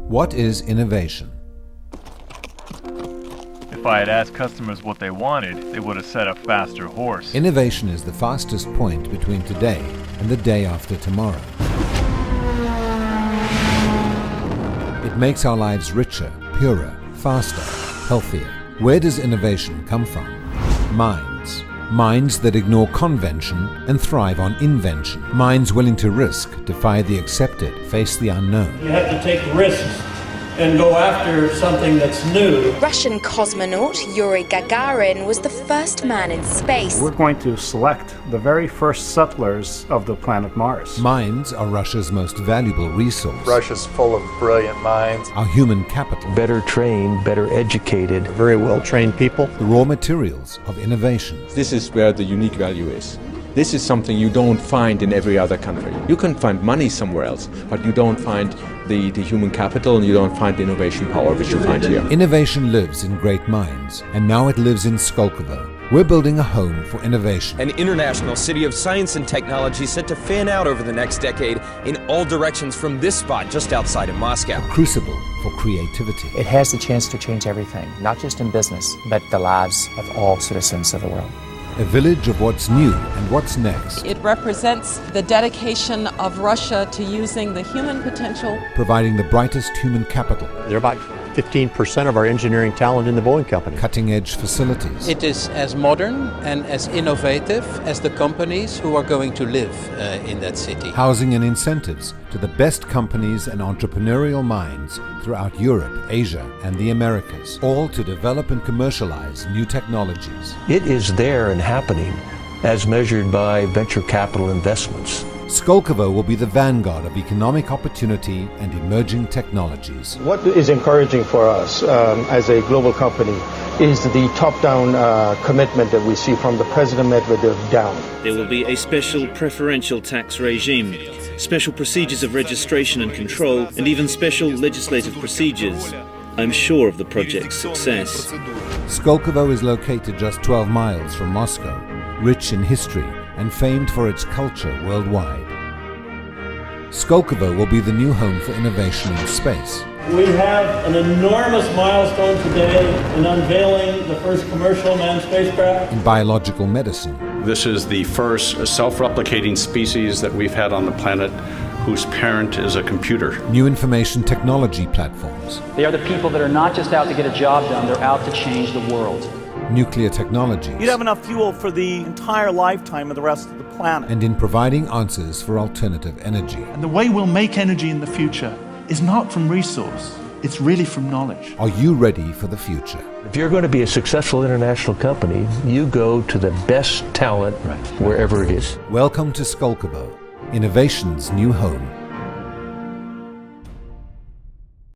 What is innovation? If I had asked customers what they wanted, they would have said a faster horse. Innovation is the fastest point between today and the day after tomorrow. It makes our lives richer, purer, faster, healthier. Where does innovation come from? Minds. Minds that ignore convention and thrive on invention. Minds willing to risk, defy the accepted, face the unknown. You have to take risks and go after something that's new. Russian cosmonaut Yuri Gagarin was the first man in space. We're going to select the very first settlers of the planet Mars. Minds are Russia's most valuable resource. Russia's full of brilliant minds. Our human capital. Better trained, better educated. Very well-trained people. The raw materials of innovation. This is where the unique value is. This is something you don't find in every other country. You can find money somewhere else, but you don't find the human capital and you don't find the innovation power which you find here. Innovation lives in great minds, and now it lives in Skolkovo. We're building a home for innovation. An international city of science and technology set to fan out over the next decade in all directions from this spot just outside of Moscow. A crucible for creativity. It has the chance to change everything, not just in business, but the lives of all citizens of the world. A village of what's new and what's next. It represents the dedication of Russia to using the human potential. Providing the brightest human capital. They're about 15% of our engineering talent in the Boeing company. Cutting-edge facilities. It is as modern and as innovative as the companies who are going to live in that city. Housing and incentives to the best companies and entrepreneurial minds throughout Europe, Asia, and the Americas, all to develop and commercialize new technologies. It is there and happening as measured by venture capital investments. Skolkovo will be the vanguard of economic opportunity and emerging technologies. What is encouraging for us as a global company is the top-down commitment that we see from the President Medvedev down. There will be a special preferential tax regime, special procedures of registration and control, and even special legislative procedures. I'm sure of the project's success. Skolkovo is located just 12 miles from Moscow, rich in history and famed for its culture worldwide. Skolkovo will be the new home for innovation in space. We have an enormous milestone today in unveiling the first commercial manned spacecraft. In biological medicine. This is the first self-replicating species that we've had on the planet whose parent is a computer. New information technology platforms. They are the people that are not just out to get a job done, they're out to change the world. Nuclear technologies. You'd have enough fuel for the entire lifetime of the rest of the planet. And in providing answers for alternative energy. And the way we'll make energy in the future is not from resource, it's really from knowledge. Are you ready for the future? If you're going to be a successful international company, you go to the best talent wherever it is. Welcome to Skolkovo, innovation's new home.